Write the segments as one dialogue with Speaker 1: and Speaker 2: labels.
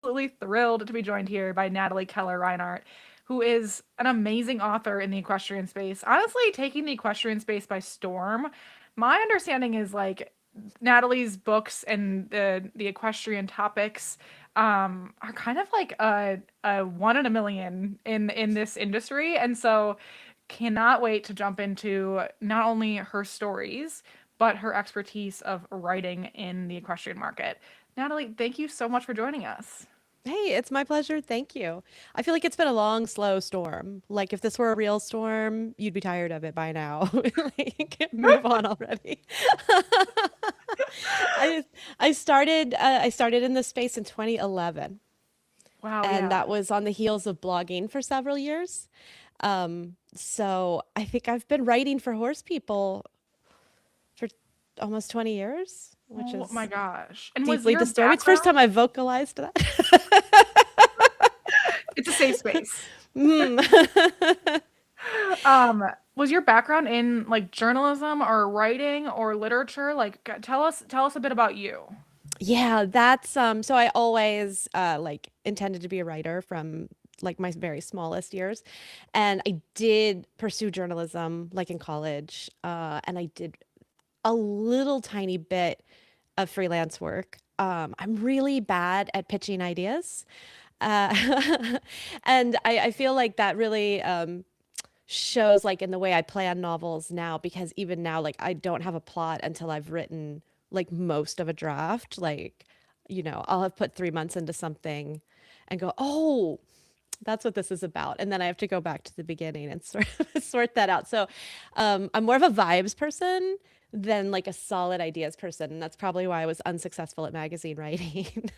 Speaker 1: absolutely thrilled to be joined here by Natalie Keller Reinert, who is an amazing author in the equestrian space. Honestly, taking the equestrian space by storm. My understanding is like Natalie's books and the equestrian topics are kind of like a one in a million in this industry, and so cannot wait to jump into not only her stories but her expertise of writing in the equestrian market. Natalie, thank you so much for joining us.
Speaker 2: Hey, it's my pleasure. Thank you. I feel like it's been a long, slow storm. Like if this were a real storm, you'd be tired of it by now. Like move on already. I I started in this space in 2011,
Speaker 1: Wow,
Speaker 2: and
Speaker 1: yeah.
Speaker 2: that was on the heels of blogging for several years. So I think I've been writing for horse people for almost 20 years, which
Speaker 1: Oh my
Speaker 2: is
Speaker 1: gosh. And was
Speaker 2: deeply
Speaker 1: your
Speaker 2: disturbing. It's the first
Speaker 1: background,
Speaker 2: time I've vocalized that.
Speaker 1: it's a safe space.
Speaker 2: Mm.
Speaker 1: Um, was your background in like journalism or writing or literature? Like tell us a bit about you.
Speaker 2: Yeah, that's so I always like intended to be a writer from like my very smallest years. And I did pursue journalism like in college. And I did a little tiny bit of freelance work. I'm really bad at pitching ideas. And I feel like that really shows like in the way I plan novels now, because even now, like I don't have a plot until I've written like most of a draft. Like, I'll have put 3 months into something and go, oh, that's what this is about. And then I have to go back to the beginning and sort that out. So I'm more of a vibes person than like a solid ideas person. And that's probably why I was unsuccessful at magazine writing.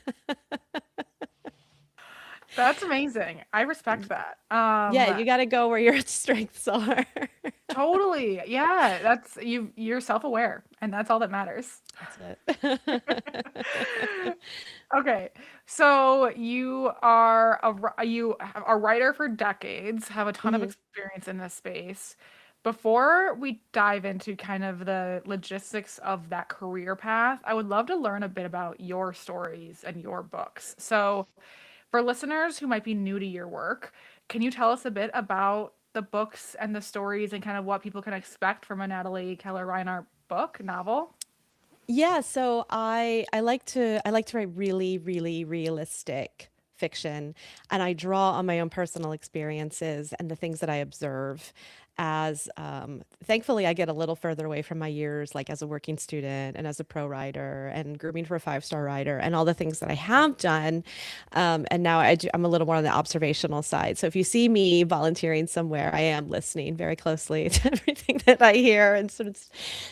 Speaker 1: That's amazing. I respect that.
Speaker 2: Yeah, you got to go where your strengths are.
Speaker 1: Totally. Yeah, that's you're self-aware and that's all that matters.
Speaker 2: That's it.
Speaker 1: Okay. So you are you a writer for decades, have a ton of
Speaker 2: Mhm.
Speaker 1: experience in this space. Before we dive into kind of the logistics of that career path, I would love to learn a bit about your stories and your books. So, for listeners who might be new to your work, can you tell us a bit about the books and the stories and kind of what people can expect from a Natalie Keller Reinhardt book, novel?
Speaker 2: Yeah, so I like to write really, really realistic fiction, and I draw on my own personal experiences and the things that I observe as thankfully I get a little further away from my years like as a working student and as a pro rider and grooming for a 5-star rider and all the things that I have done. And now I'm a little more on the observational side. So if you see me volunteering somewhere, I am listening very closely to everything that I hear and sort of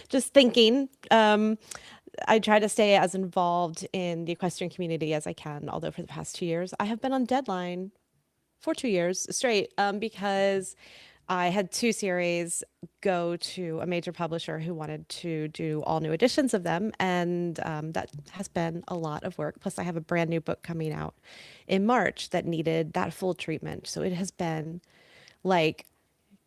Speaker 2: just thinking. I try to stay as involved in the equestrian community as I can, although for the past 2 years, I have been on deadline for 2 years straight because I had two series go to a major publisher who wanted to do all new editions of them. And that has been a lot of work. Plus, I have a brand new book coming out in March that needed that full treatment. So it has been like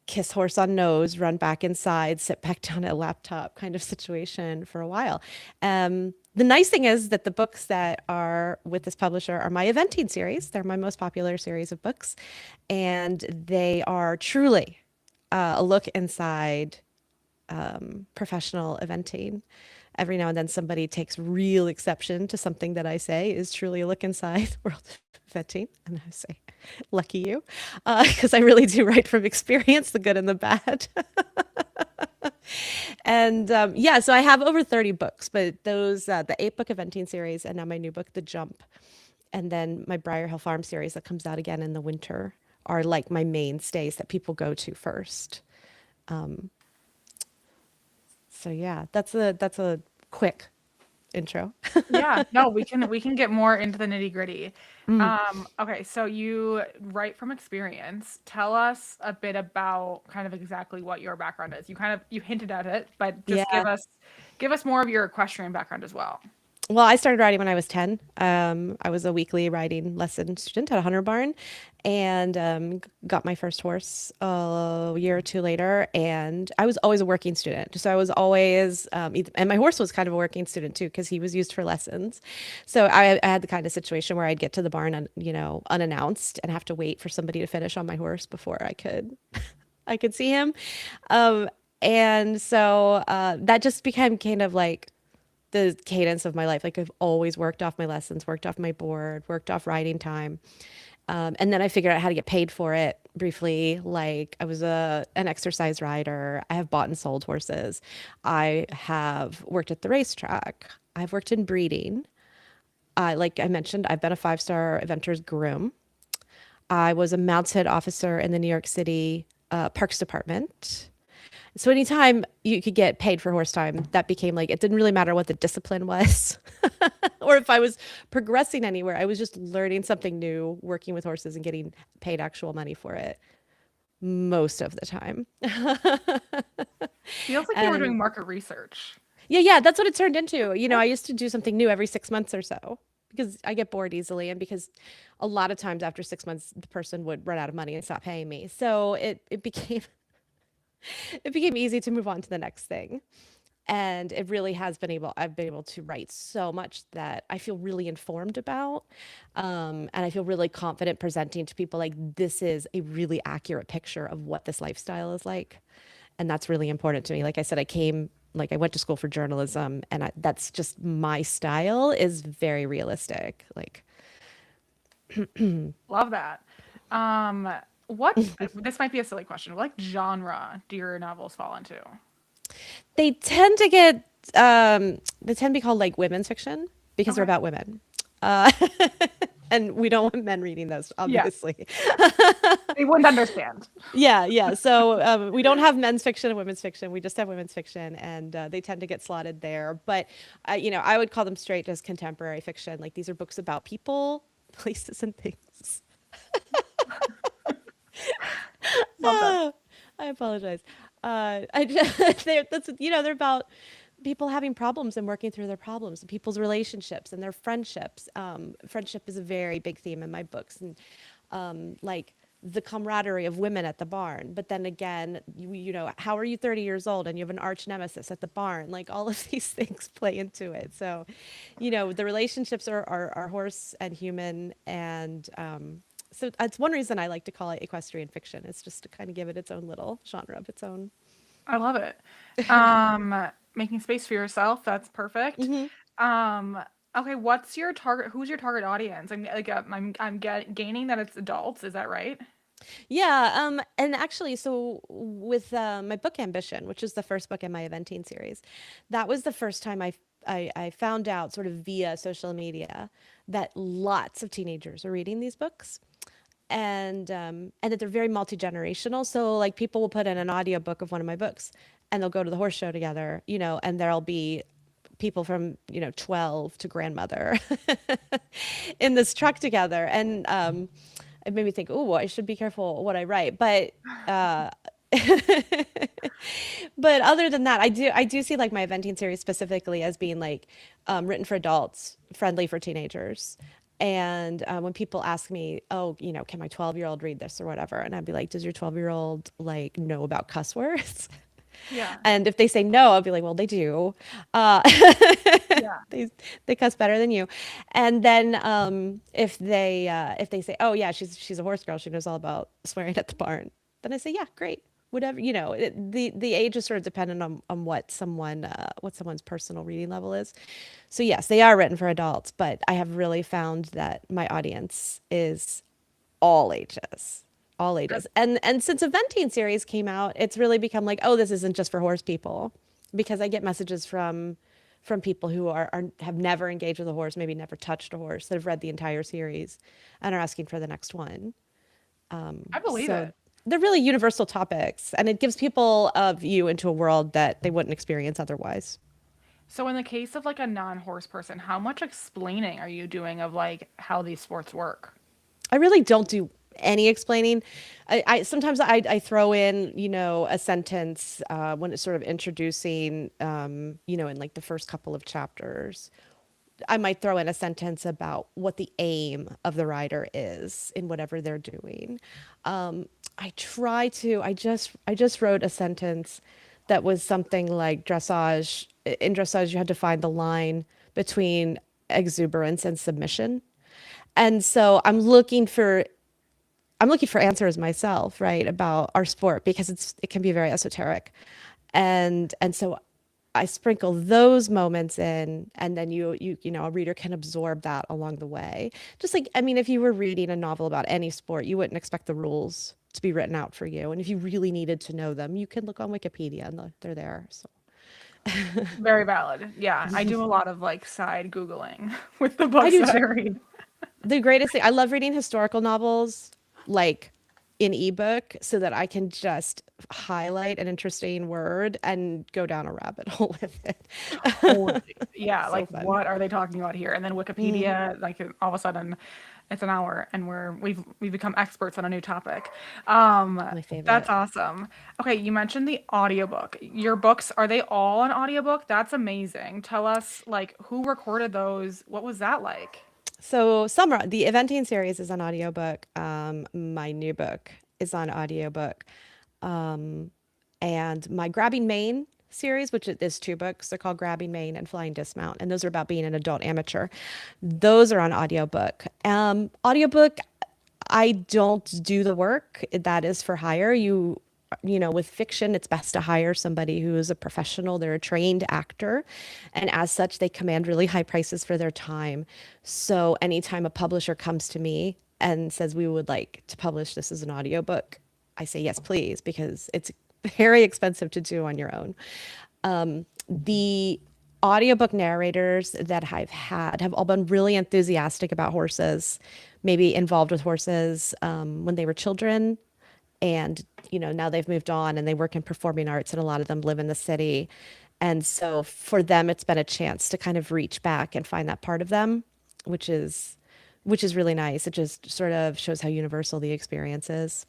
Speaker 2: kiss horse on nose, run back inside, sit back down at a laptop kind of situation for a while. The nice thing is that the books that are with this publisher are my eventing series. They're my most popular series of books, and they are truly a look inside professional eventing. Every now and then somebody takes real exception to something that I say is truly a look inside the world of eventing. And I say, lucky you, because I really do write from experience, the good and the bad. And yeah, so I have over 30 books, but those, the 8 book eventing series, and now my new book, The Jump, and then my Briar Hill Farm series that comes out again in the winter are like my mainstays that people go to first. So yeah, that's a quick intro.
Speaker 1: Yeah, no, we can get more into the nitty-gritty.
Speaker 2: Mm,
Speaker 1: Okay, so you write from experience. Tell us a bit about kind of exactly what your background is. You hinted at it, but just
Speaker 2: yeah.
Speaker 1: give us more of your equestrian background as well.
Speaker 2: Well, I started riding when I was 10. I was a weekly riding lesson student at a hunter barn and got my first horse a year or two later. And I was always a working student. So I was always, and my horse was kind of a working student too, because he was used for lessons. So I had the kind of situation where I'd get to the barn, unannounced and have to wait for somebody to finish on my horse before I could see him. Um, and so that just became kind of like the cadence of my life. Like I've always worked off my lessons, worked off my board, worked off riding time. And then I figured out how to get paid for it briefly. Like I was an exercise rider. I have bought and sold horses. I have worked at the racetrack. I've worked in breeding. Like I mentioned, I've been a five-star eventer's groom. I was a mounted officer in the New York City Parks Department. So anytime you could get paid for horse time, that became like it didn't really matter what the discipline was or if I was progressing anywhere. I was just learning something new, working with horses and getting paid actual money for it most of the time.
Speaker 1: Feels like you were doing
Speaker 2: And
Speaker 1: market research.
Speaker 2: yeah, that's what it turned into. I used to do something new every 6 months or so because I get bored easily and because a lot of times after 6 months the person would run out of money and stop paying me. So it became it became easy to move on to the next thing. And it really has been able I've been able to write so much that I feel really informed about, and I feel really confident presenting to people like this is a really accurate picture of what this lifestyle is like, and that's really important to me. Like I said, I went to school for journalism, and that's just my style is very realistic. Like
Speaker 1: Love that. Um, what this might be a silly question. What genre do your novels fall into?
Speaker 2: they tend to get they tend to be called like women's fiction because they're
Speaker 1: Okay.
Speaker 2: about women. Uh, and we don't want men reading those,
Speaker 1: Yeah,
Speaker 2: obviously.
Speaker 1: they wouldn't understand.
Speaker 2: Yeah. So we don't have men's fiction and women's fiction. We just have women's fiction, and they tend to get slotted there. But I would call them straight as contemporary fiction. Like these are books about people, places, and things.
Speaker 1: Love that.
Speaker 2: Ah, I apologize. They're about people having problems and working through their problems, and people's relationships and their friendships. Friendship is a very big theme in my books, and like the camaraderie of women at the barn. But then again, how are you 30 years old and you have an arch nemesis at the barn? Like all of these things play into it. So, the relationships are horse and human, and so that's one reason I like to call it equestrian fiction. It's just to kind of give it its own little genre of its own.
Speaker 1: I love it. Making space for yourself. That's perfect.
Speaker 2: Hmm.
Speaker 1: Um, okay, what's your target? Who's your target audience? Gaining that it's adults. Is that right?
Speaker 2: Yeah, and actually, so with my book Ambition, which is the first book in my eventing series, that was the first time I found out sort of via social media that lots of teenagers are reading these books, and that they're very multi-generational. So like people will put in an audiobook of one of my books and they'll go to the horse show together, and there'll be people from 12 to grandmother in this truck together. And it made me think, oh, I should be careful what I write. Uh, but other than that, I do see like my eventing series specifically as being like written for adults, friendly for teenagers. And when people ask me, oh, can my 12-year-old read this or whatever? And I'd be like, does your 12-year-old like know about cuss words?
Speaker 1: Yeah.
Speaker 2: And if they say no, I'll be like, well, they do. Uh,
Speaker 1: Yeah.
Speaker 2: they they cuss better than you. And then if they say, oh yeah, she's a horse girl, she knows all about swearing at the barn, then I say, yeah, great. Whatever, the age is sort of dependent on what someone's personal reading level is. So yes, they are written for adults, but I have really found that my audience is all ages, all ages. And since eventing series came out, it's really become like, oh, this isn't just for horse people, because I get messages from people who have never engaged with a horse, maybe never touched a horse, that have read the entire series and are asking for the next one.
Speaker 1: I believe
Speaker 2: So
Speaker 1: it.
Speaker 2: they're really universal topics, and it gives people a view into a world that they wouldn't experience otherwise.
Speaker 1: So in the case of like a non-horse person, how much explaining are you doing of like how these sports work?
Speaker 2: I really don't do any explaining. I sometimes I throw in, a sentence when it's sort of introducing, in like the first couple of chapters, I might throw in a sentence about what the aim of the rider is in whatever they're doing. I just wrote a sentence that was something like dressage. In dressage, you had to find the line between exuberance and submission. And so I'm looking for answers myself, right, about our sport because it can be very esoteric. And so I sprinkle those moments in, and then you know, a reader can absorb that along the way. Just like, I mean, if you were reading a novel about any sport, you wouldn't expect the rules to be written out for you. And if you really needed to know them, you can look on Wikipedia and they're there. So
Speaker 1: Very valid. Yeah, I do a lot of like side Googling with the
Speaker 2: I
Speaker 1: books
Speaker 2: do
Speaker 1: that I
Speaker 2: too.
Speaker 1: read.
Speaker 2: The greatest thing, I love reading historical novels like in ebook so that I can just highlight an interesting word and go down a rabbit hole with it.
Speaker 1: Totally. Yeah,
Speaker 2: So
Speaker 1: like
Speaker 2: fun.
Speaker 1: what are they talking about here? And then
Speaker 2: Mm,
Speaker 1: Wikipedia, like all of a sudden it's an hour and we've become experts on a new topic.
Speaker 2: my
Speaker 1: That's
Speaker 2: favorite.
Speaker 1: awesome. Okay, you mentioned the audiobook. Your books, are they all an audiobook? That's amazing. Tell us like who recorded those? What was that like?
Speaker 2: So Summer, the Eventing series is on audiobook. My new book is on audiobook. And my Grabbing Mane series, which is two books, they're called Grabbing Mane and Flying Dismount, and those are about being an adult amateur. Those are on audiobook. Audiobook, I don't do the work. That is for hire. You know, with fiction, it's best to hire somebody who is a professional. They're a trained actor, and as such, they command really high prices for their time. So anytime a publisher comes to me and says we would like to publish this as an audiobook, I say yes, please, because it's very expensive to do on your own. The audiobook narrators that I've had have all been really enthusiastic about horses, maybe involved with horses when they were children. And, you know, now they've moved on and they work in performing arts, and a lot of them live in the city. And so for them, it's been a chance to kind of reach back and find that part of them, which is which is really nice. It just sort of shows how universal the experience is.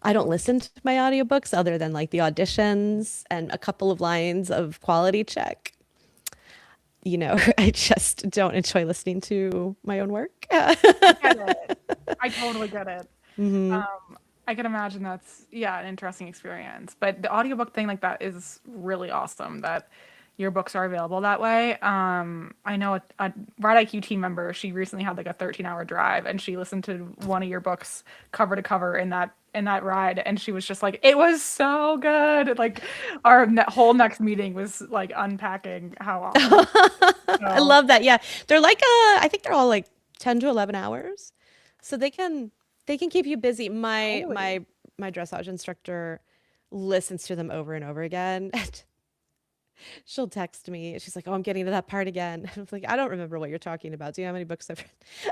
Speaker 2: I don't listen to my audiobooks other than like the auditions and a couple of lines of quality check. You know, I just don't enjoy listening to my own work.
Speaker 1: I get it. I totally get it.
Speaker 2: Hmm.
Speaker 1: I can imagine that's yeah, an interesting experience. But the audiobook thing like that is really awesome that your books are available that way. I know a Ride IQ team member, she recently had like a 13-hour drive and she listened to one of your books cover to cover in that ride and she was just like it was so good. Like our whole next meeting was like unpacking how awesome it was.
Speaker 2: I
Speaker 1: So
Speaker 2: love that. Yeah. They're like I think they're all like 10 to 11 hours. So they can keep you busy.
Speaker 1: totally.
Speaker 2: My dressage instructor listens to them over and over again. And she'll text me. She's like, "Oh, I'm getting to that part again." I'm like, "I don't remember what you're talking about. Do you know how many books I've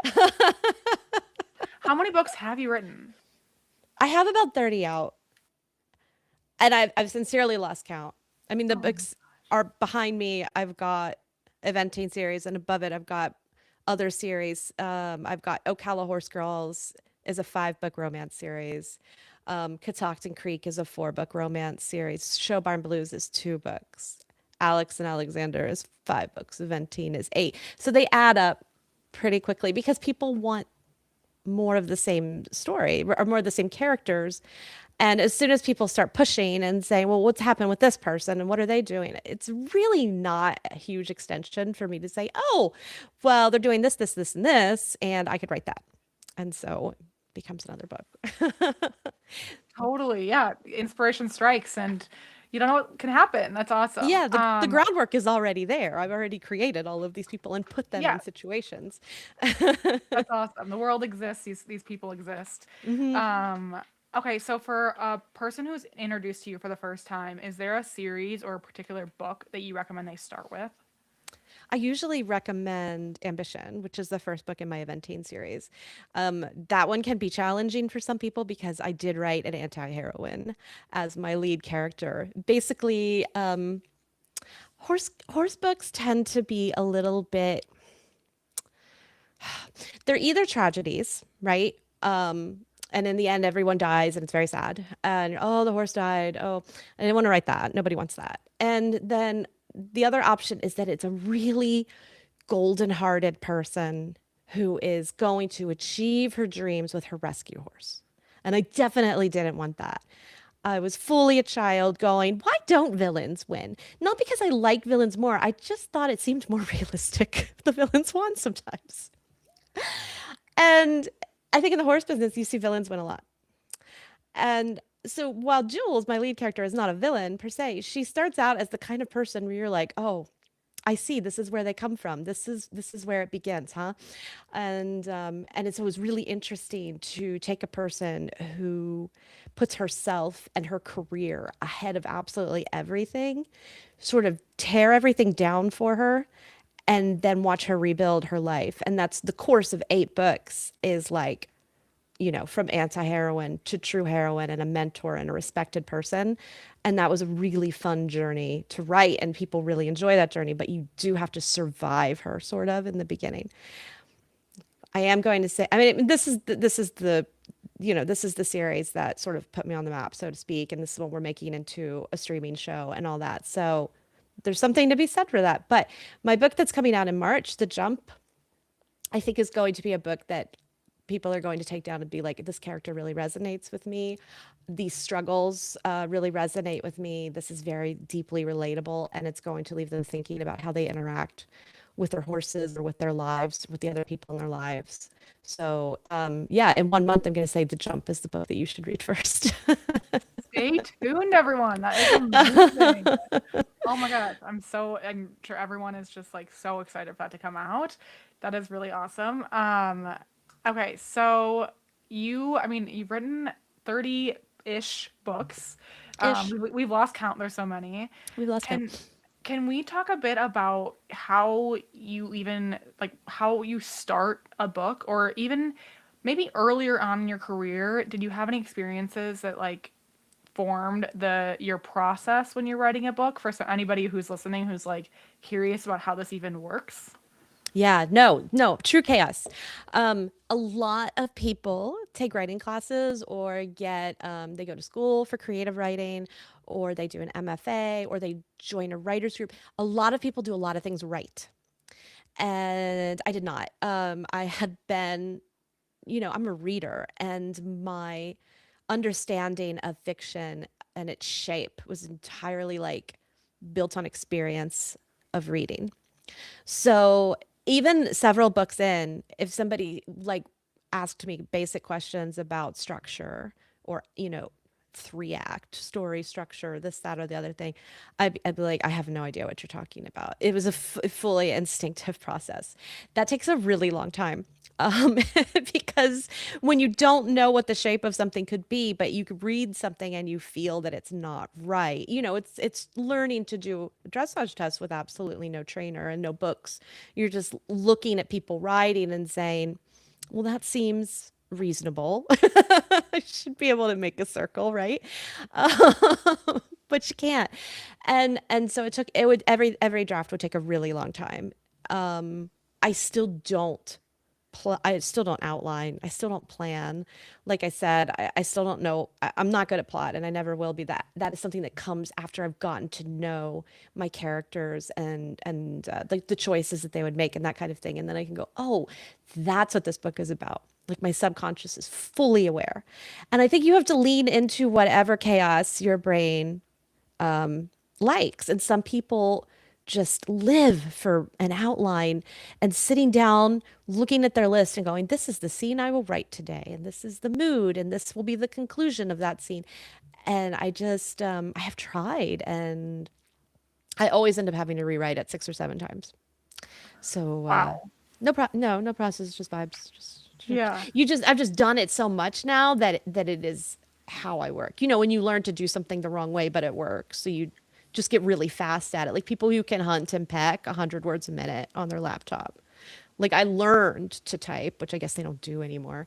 Speaker 2: read?"
Speaker 1: How many books have you written?
Speaker 2: I have about 30 out, and I've sincerely lost count. I mean, the
Speaker 1: Oh,
Speaker 2: books are behind me. I've got Eventing series, and above it, I've got other series. I've got Ocala Horse Girls is a 5 book romance series. Catoctin Creek is a 4 book romance series. Showbarn Blues is 2 books. Alex and Alexander is 5 books. Eventing is 8. So they add up pretty quickly because people want more of the same story or more of the same characters. And as soon as people start pushing and saying, well, what's happened with this person and what are they doing? It's really not a huge extension for me to say, oh, well, they're doing this, this, this, and this, and I could write that. And so it becomes another book.
Speaker 1: totally. Yeah. Inspiration strikes and you don't know what can happen. That's awesome.
Speaker 2: Yeah, the groundwork is already there. I've already created all of these people and put them
Speaker 1: Yeah,
Speaker 2: in situations.
Speaker 1: that's awesome. The world exists. These people exist.
Speaker 2: Hmm.
Speaker 1: Okay, so for a person who's introduced to you for the first time, is there a series or a particular book that you recommend they start with?
Speaker 2: I usually recommend Ambition, which is the first book in my Eventing series. That one can be challenging for some people because I did write an anti-heroine as my lead character. Basically, horse books tend to be a little bit, they're either tragedies, right? And in the end, everyone dies and it's very sad. And oh, the horse died. Oh, I didn't want to write that. Nobody wants that. And then the other option is that it's a really golden-hearted person who is going to achieve her dreams with her rescue horse. And I definitely didn't want that. I was fully a child going, why don't villains win? Not because I like villains more. I just thought it seemed more realistic. The villains won sometimes. And I think in the horse business, you see villains win a lot. And so while Jules, my lead character, is not a villain per se, she starts out as the kind of person where you're like, oh, I see. This is where they come from. This is where it begins, huh? And it's always really interesting to take a person who puts herself and her career ahead of absolutely everything, sort of tear everything down for her, and then watch her rebuild her life. And that's the course of 8 books is like, from anti-heroine to true heroine and a mentor and a respected person. And that was a really fun journey to write, and people really enjoy that journey, but you do have to survive her sort of in the beginning. I am going to say, I mean, this is the series that sort of put me on the map, so to speak, and this is what we're making into a streaming show and all that. So there's something to be said for that. But my book that's coming out in March, The Jump, I think is going to be a book that people are going to take down and be like, this character really resonates with me. These struggles really resonate with me. This is very deeply relatable, and it's going to leave them thinking about how they interact with their horses or with their lives, with the other people in their lives. So, yeah, in 1 month, I'm going to say The Jump is the book that you should read first.
Speaker 1: Stay tuned, everyone. That is amazing. Oh my God. I'm sure everyone is just like so excited for that to come out. That is really awesome. Okay, so you've written 30-ish books.
Speaker 2: Ish.
Speaker 1: We've lost count. There's so many.
Speaker 2: We've lost
Speaker 1: Can
Speaker 2: count.
Speaker 1: can we talk a bit about how you even like how you start a book, or even maybe earlier on in your career, did you have any experiences that like formed the your process when you're writing a book for anybody who's listening who's like curious about how this even works?
Speaker 2: Yeah, no, no, true chaos. A lot of people take writing classes or they go to school for creative writing, or they do an MFA, or they join a writers group. A lot of people do a lot of things right. And I did not. I had been, I'm a reader, and my understanding of fiction and its shape was entirely like built on experience of reading. So even several books in, if somebody like asked me basic questions about structure or, 3 act story structure, this, that, or the other thing, I'd be like, I have no idea what you're talking about. It was a fully instinctive process. That takes a really long time. Um, because when you don't know what the shape of something could be, but you could read something and you feel that it's not right, it's learning to do a dressage test with absolutely no trainer and no books. You're just looking at people riding and saying, well, that seems reasonable. I should be able to make a circle, right? Um, but you can't. And so every draft would take a really long time. I still don't I still don't outline. I still don't plan. Like I said, I still don't know. I'm not good at plot, and I never will be. That is something that comes after I've gotten to know my characters and the choices that they would make and that kind of thing. And then I can go, oh, that's what this book is about. Like my subconscious is fully aware. And I think you have to lean into whatever chaos your brain likes. And some people just live for an outline and sitting down, looking at their list and going, this is the scene I will write today. And this is the mood. And this will be the conclusion of that scene. And I have tried, and I always end up having to rewrite it 6 or 7 times. So,
Speaker 1: Wow.
Speaker 2: no process, just vibes.
Speaker 1: Yeah.
Speaker 2: I've just done it so much now that it is how I work. When you learn to do something the wrong way, but it works. So you just get really fast at it. Like people who can hunt and peck 100 words a minute on their laptop. Like I learned to type, which I guess they don't do anymore.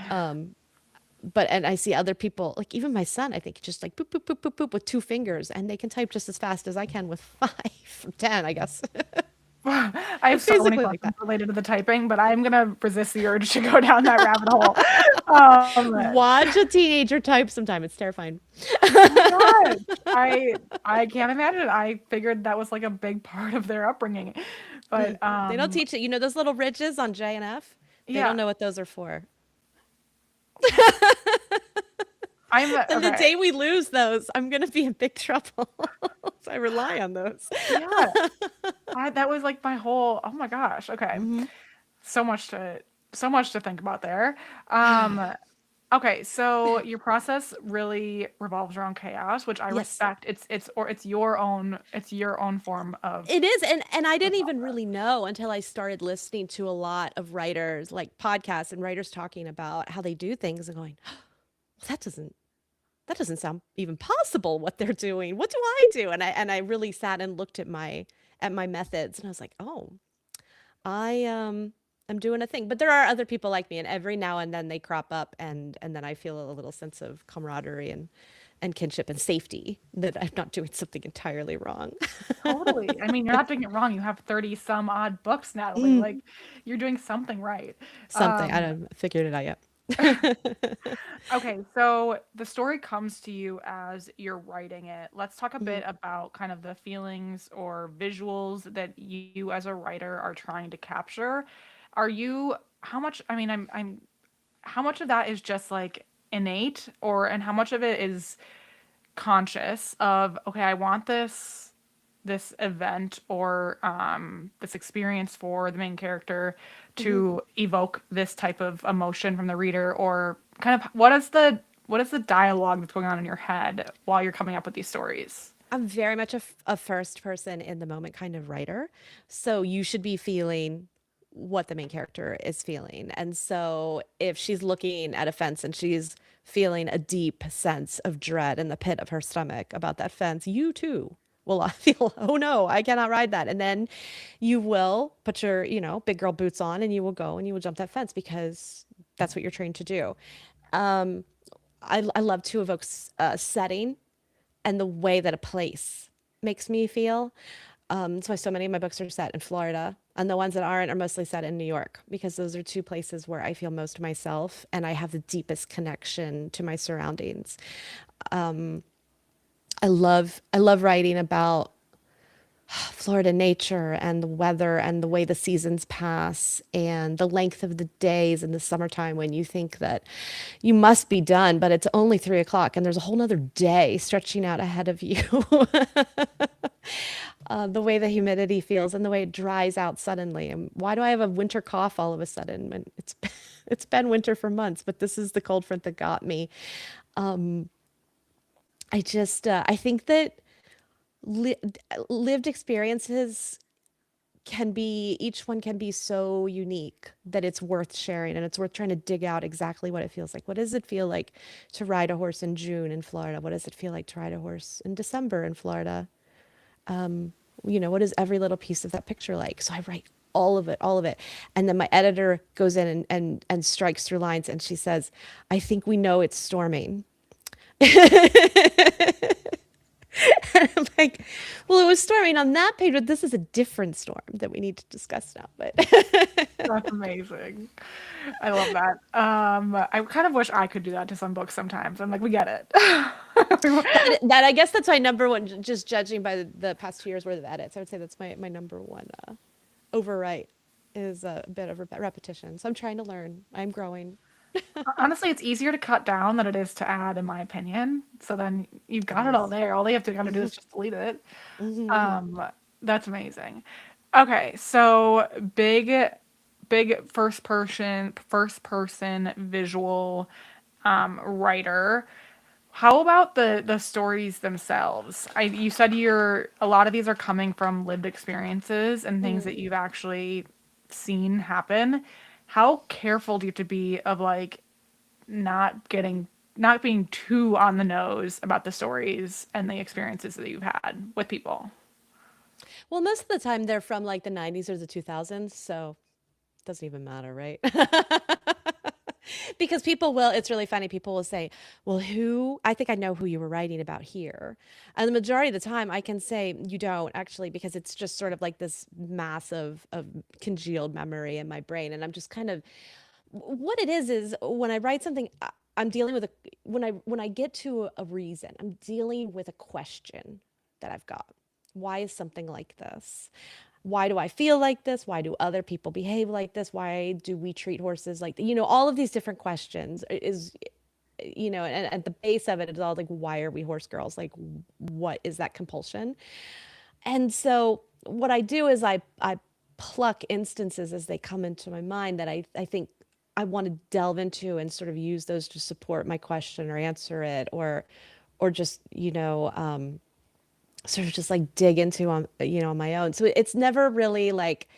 Speaker 2: And I see other people, like even my son, I think just like boop, boop, boop, boop, boop with 2 fingers, and they can type just as fast as I can with 5 or 10, I guess.
Speaker 1: I have
Speaker 2: It's
Speaker 1: so many
Speaker 2: basically like
Speaker 1: questions
Speaker 2: that.
Speaker 1: related to the typing, but I'm gonna resist the urge to go down that rabbit hole.
Speaker 2: Watch a teenager type sometime. It's terrifying.
Speaker 1: Oh my gosh. I can't imagine. I figured that was like a big part of their upbringing. But
Speaker 2: They don't teach it. You know those little ridges on J and F? They don't
Speaker 1: yeah.
Speaker 2: know what those are for. And the
Speaker 1: Okay.
Speaker 2: day we lose those, I'm gonna be in big trouble. So I rely on those.
Speaker 1: Yeah. That was like my whole, oh my gosh. Okay. So much to so much to think about there. Um okay, so your process really revolves around chaos, which I
Speaker 2: Yes.
Speaker 1: respect. It's your own form of
Speaker 2: It is, and I
Speaker 1: the
Speaker 2: didn't even
Speaker 1: process.
Speaker 2: really know until I started listening to a lot of writers, like podcasts and writers talking about how they do things and going, well, that doesn't sound even possible what they're doing. What do I do? And I really sat and looked at my methods and I was like, "Oh, I'm doing a thing." But there are other people like me and every now and then they crop up and then I feel a little sense of camaraderie and kinship and safety that I'm not doing something entirely wrong.
Speaker 1: Totally. I mean, you're not doing it wrong. You have 30 some odd books, Natalie. Like you're doing something right.
Speaker 2: Something. I
Speaker 1: Um
Speaker 2: haven't figured it out yet.
Speaker 1: Okay, so the story comes to you as you're writing it. Let's talk a bit
Speaker 2: Mhm.
Speaker 1: about kind of the feelings or visuals that you as a writer are trying to capture. Are you how much I mean I'm how much of that is just like innate or and how much of it is conscious of okay, I want this event or this experience for the main character
Speaker 2: Mhm.
Speaker 1: to evoke this type of emotion from the reader or kind of what is the dialogue that's going on in your head while you're coming up with these stories.
Speaker 2: I'm very much a first person in the moment kind of writer. So you should be feeling what the main character is feeling. And so if she's looking at a fence and she's feeling a deep sense of dread in the pit of her stomach about that fence, you too will feel, oh no, I cannot ride that. And then you will put your, big girl boots on and you will go and you will jump that fence because that's what you're trained to do. I love to evoke setting and the way that a place makes me feel. That's why so many of my books are set in Florida, and the ones that aren't are mostly set in New York because those are two places where I feel most myself and I have the deepest connection to my surroundings. I love writing about Florida nature and the weather and the way the seasons pass and the length of the days in the summertime when you think that you must be done, but it's only 3 o'clock and there's a whole nother day stretching out ahead of you. The way the humidity feels and the way it dries out suddenly. And why do I have a winter cough all of a sudden? And it's been winter for months, but this is the cold front that got me. I think that li- lived experiences each one can be so unique that it's worth sharing and it's worth trying to dig out exactly what it feels like. What does it feel like to ride a horse in June in Florida? What does it feel like to ride a horse in December in Florida? What is every little piece of that picture like? So I write all of it, all of it. And then my editor goes in and strikes through lines and she says, I think we know it's storming. I'm like, well, it was storming on that page, but this is a different storm that we need to discuss now. But
Speaker 1: That's amazing. I love that. I kind of wish I could do that to some books sometimes. I'm like, we get it.
Speaker 2: that I guess that's my number one, just judging by the past 2 years worth of edits. I would say that's my number one overwrite is a bit of repetition. So I'm trying to learn. I'm growing.
Speaker 1: Honestly, it's easier to cut down than it is to add, in my opinion. So then you've
Speaker 2: It
Speaker 1: got it all
Speaker 2: is.
Speaker 1: there. All they have to kind of do is just delete it.
Speaker 2: Mm-hmm.
Speaker 1: Um, that's amazing. Okay, so big first person visual writer. How about the stories themselves? You said a lot of these are coming from lived experiences and things that you've actually seen happen. How careful do you have to be of like not getting not being too on the nose about the stories and the experiences that you've had with people?
Speaker 2: Well, most of the time they're from like the 90s or the 2000s, so it doesn't even matter, right? Because people will, it's really funny. People will say, well, who, I think I know who you were writing about here. And the majority of the time I can say, you don't actually, because it's just sort of like this mass of congealed memory in my brain. And I'm just kind of, what it is when I write something, I'm dealing with a, when I get to a reason, I'm dealing with a question that I've got. Why is something like this? Why do I feel like this? Why do other people behave like this? Why do we treat horses like, all of these different questions is, and at the base of it, it's all like, why are we horse girls? Like, what is that compulsion? And so what I do is I pluck instances as they come into my mind that I think I want to delve into and sort of use those to support my question or answer it or just, sort of just like dig into on my own. So it's never really like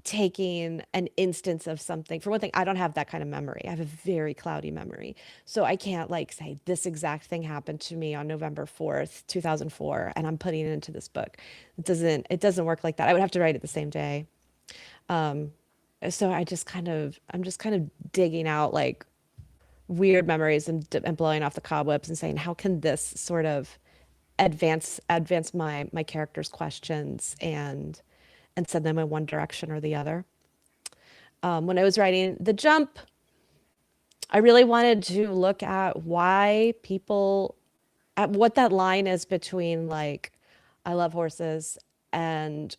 Speaker 2: taking an instance of something. For one thing, I don't have that kind of memory. I have a very cloudy memory. So I can't like say this exact thing happened to me on November 4th, 2004, and I'm putting it into this book. It doesn't work like that. I would have to write it the same day. So I'm just kind of digging out like weird memories and blowing off the cobwebs and saying, how can this sort of advance my character's questions and send them in one direction or the other. When I was writing The Jump, I really wanted to look at why people, at what that line is between like, I love horses and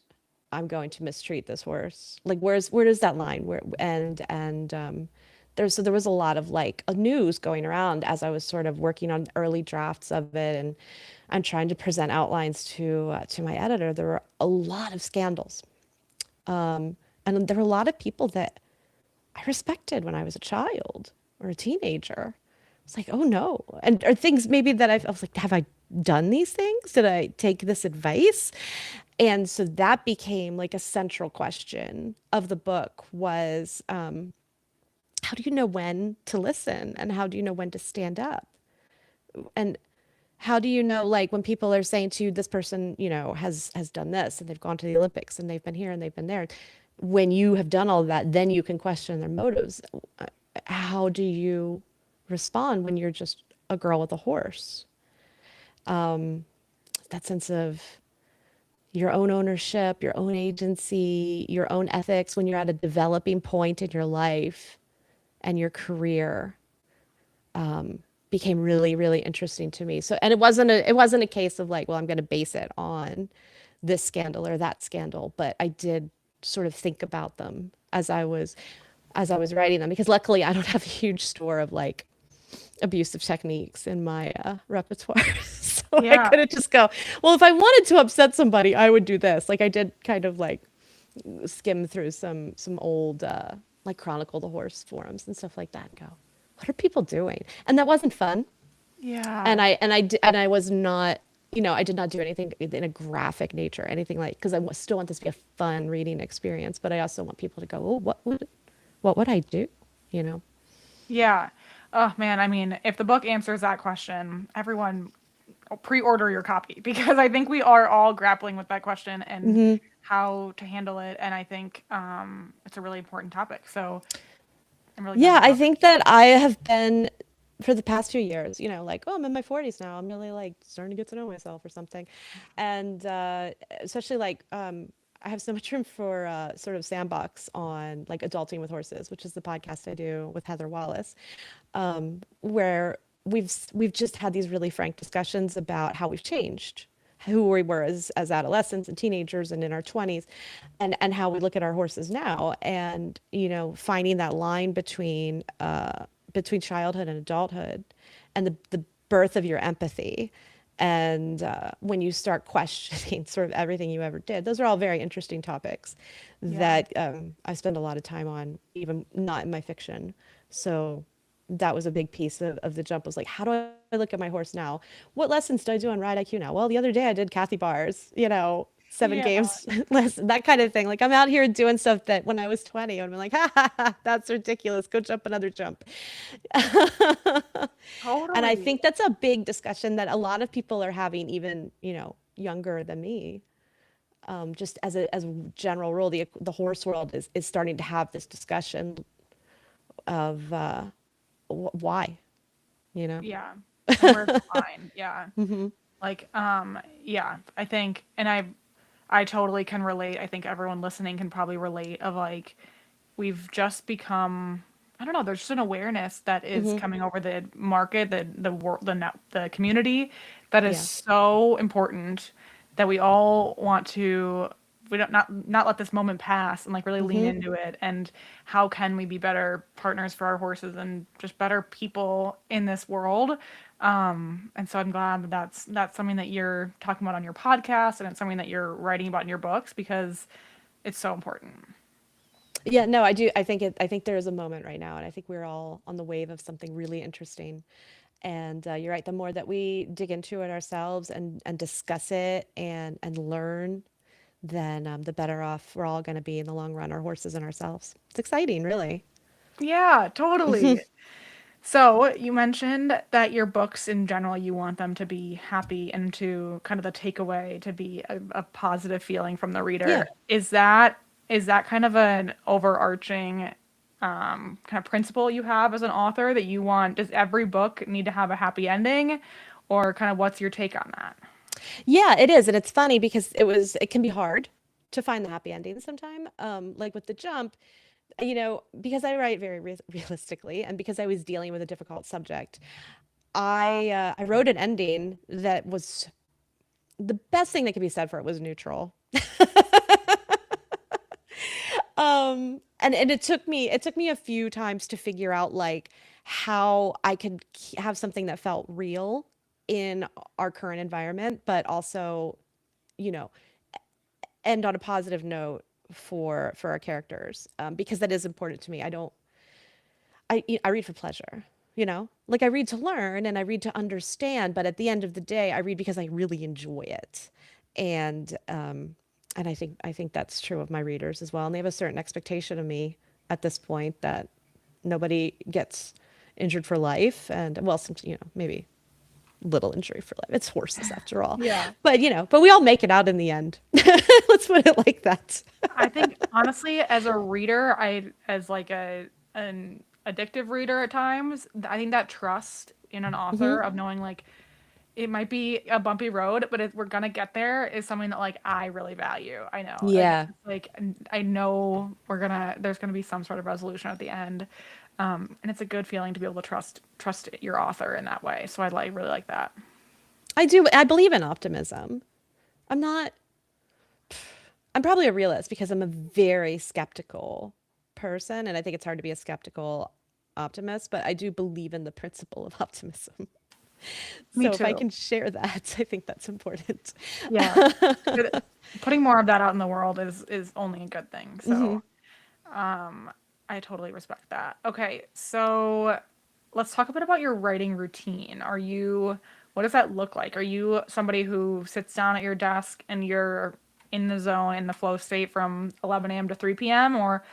Speaker 2: I'm going to mistreat this horse. Like, where does that line? Where there was a lot of like news going around as I was sort of working on early drafts of it and trying to present outlines to my editor. There were a lot of scandals, and there were a lot of people that I respected when I was a child or a teenager. It's like, oh no. And or things maybe that I was like, have I done these things? Did I take this advice? And so that became like a central question of the book was, how do you know when to listen and how do you know when to stand up? And how do you know like when people are saying to you, this person, has done this and they've gone to the Olympics and they've been here and they've been there. When you have done all of that, then you can question their motives. How do you respond when you're just a girl with a horse? That sense of your own ownership, your own agency, your own ethics when you're at a developing point in your life and your career became really, really interesting to me. So, and it wasn't a case of like, well, I'm going to base it on this scandal or that scandal, but I did sort of think about them as I was writing them because luckily I don't have a huge store of like abusive techniques in my repertoire. So I
Speaker 1: Yeah.
Speaker 2: couldn't just go, well, if I wanted to upset somebody, I would do this. Like I did kind of like skim through some old like Chronicle the Horse forums and stuff like that and go, what are people doing? And that wasn't fun.
Speaker 1: Yeah.
Speaker 2: And I was not, I did not do anything in a graphic nature, anything like, because still want this to be a fun reading experience, but I also want people to go, oh, what would I do? You know?
Speaker 1: Yeah. Oh man, I mean, if the book answers that question, everyone pre-order your copy because I think we are all grappling with that question and how to handle it, and I think it's a really important topic. So I'm really glad
Speaker 2: Yeah,
Speaker 1: you
Speaker 2: I
Speaker 1: brought
Speaker 2: think that I have been for the past few years, like, oh, I'm in my 40s now. I'm really like starting to get to know myself or something. And especially like I have so much room for sort of sandbox on like adulting with horses, which is the podcast I do with Heather Wallace, where we've just had these really frank discussions about how we've changed, who we were as adolescents and teenagers and in our 20s, and how we look at our horses now, and finding that line between childhood and adulthood, and the birth of your empathy. And when you start questioning sort of everything you ever did, those are all very interesting topics
Speaker 1: it. Yeah.
Speaker 2: that I spend a lot of time on, even not in my fiction. So that was a big piece of the jump, was like, how do I look at my horse now? What lessons do I do on Ride IQ now? Well, the other day I did Kathy Bars, 7 games less, that kind of thing. Like I'm out here doing stuff that when I was 20, I'd be like, ha, that's ridiculous. Go jump another jump. And I
Speaker 1: Totally.
Speaker 2: think that's a big discussion that a lot of people are having, even, younger than me. Just as a general rule, the horse world is starting to have this discussion of why, you know?
Speaker 1: Yeah. And where's the line? Yeah.
Speaker 2: Hmm.
Speaker 1: Like, yeah, I think, and I totally can relate. I think everyone listening can probably relate of like, we've just become, I don't know, there's just an awareness that is
Speaker 2: Hmm.
Speaker 1: coming over the market, the world, the community that is
Speaker 2: Yeah.
Speaker 1: so important that we all want to, we don't not let this moment pass and like really lean
Speaker 2: Hmm.
Speaker 1: into it. And how can we be better partners for our horses and just better people in this world? And so I'm glad that that's something that you're talking about on your podcast and it's something that you're writing about in your books because it's so important.
Speaker 2: Yeah, no, I do. I think there is a moment right now, and I think we're all on the wave of something really interesting. And you're right. The more that we dig into it ourselves and discuss it and learn, then the better off we're all going to be in the long run, our horses and ourselves. It's exciting, really.
Speaker 1: Yeah, totally. So you mentioned that your books in general, you want them to be happy and to kind of the takeaway to be a positive feeling from the
Speaker 2: Yeah.
Speaker 1: reader. Is that kind of an overarching kind of principle you have as an author that you want? Does every book need to have a happy ending, or kind of what's your take on that?
Speaker 2: Yeah, it is. And it's funny because it can be hard to find the happy ending sometime. Like with the jump, because I write very realistically and because I was dealing with a difficult subject, I wrote an ending that was the best thing that could be said for it was neutral. And it took me a few times to figure out like how I could have something that felt real in our current environment, but also, you know, end on a positive note for our characters, because that is important to me. I read for pleasure, like I read to learn and I read to understand, but at the end of the day, I read because I really enjoy it. And I think that's true of my readers as well. And they have a certain expectation of me at this point that nobody gets injured for life. And well, some, maybe little injury for life. It's horses after all.
Speaker 1: Yeah.
Speaker 2: But but we all make it out in the end. Let's put it like that.
Speaker 1: I think honestly, as a reader, as like an addictive reader at times, I think that trust in an author
Speaker 2: Hmm.
Speaker 1: of knowing like it might be a bumpy road, but we're gonna get there is something that like I really value. I know,
Speaker 2: Yeah.
Speaker 1: like I know there's gonna be some sort of resolution at the end, and it's a good feeling to be able to trust your author in that way. So I like really like that.
Speaker 2: I do. I believe in optimism. I'm not, I'm probably a realist because I'm a very skeptical person. And I think it's hard to be a skeptical optimist, but I do believe in the principle of optimism.
Speaker 1: Me
Speaker 2: So if I
Speaker 1: too.
Speaker 2: can share that, I think that's important.
Speaker 1: Yeah, Good- putting more of that out in the world is only a good thing.
Speaker 2: Hmm.
Speaker 1: So I totally respect that. Okay, so let's talk a bit about your writing routine. What does that look like? Are you somebody who sits down at your desk and you're in the zone, in the flow state from 11 a.m. to 3 p.m. or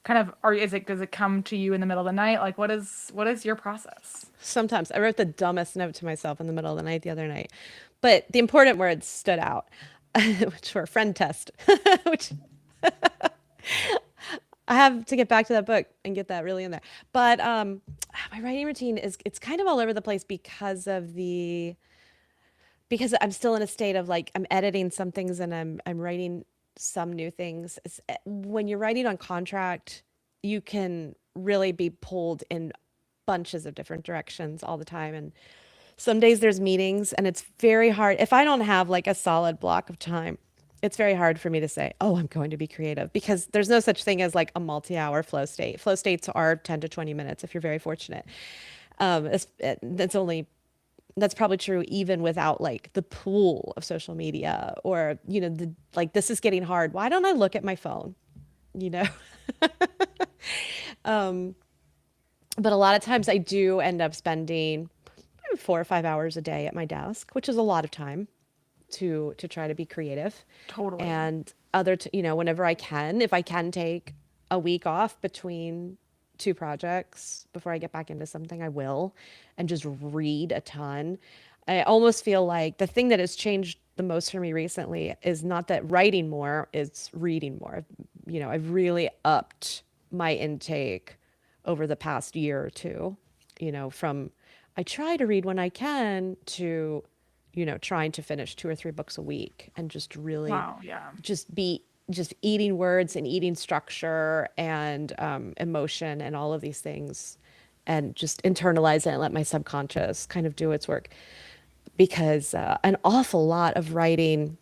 Speaker 1: does it come to you in the middle of the night? Like what is your process?
Speaker 2: Sometimes I wrote the dumbest note to myself in the middle of the night the other night, but the important words stood out, which were friend test, which I have to get back to that book and get that really in there. But my writing routine it's kind of all over the place because I'm still in a state of like I'm editing some things and I'm writing some new things. When you're writing on contract, you can really be pulled in bunches of different directions all the time. And some days there's meetings and it's very hard. If I don't have like a solid block of time, it's very hard for me to say, oh, I'm going to be creative because there's no such thing as like a multi-hour flow state. Flow states are 10 to 20 minutes if you're very fortunate. That's only that's probably true even without like the pool of social media or the like this is getting hard. Why don't I look at my phone? You know? But a lot of times I do end up spending 4 or 5 hours a day at my desk, which is a lot of time to try to be creative.
Speaker 1: Totally.
Speaker 2: And whenever I can, if I can take a week off between two projects before I get back into something, I will, and just read a ton. I almost feel like the thing that has changed the most for me recently is not that writing more, it's reading more. I've really upped my intake over the past year or two, from I try to read when I can to, trying to finish 2 or 3 books a week and just really
Speaker 1: Wow, yeah.
Speaker 2: just eating words and eating structure and emotion and all of these things and just internalize it and let my subconscious kind of do its work because an awful lot of writing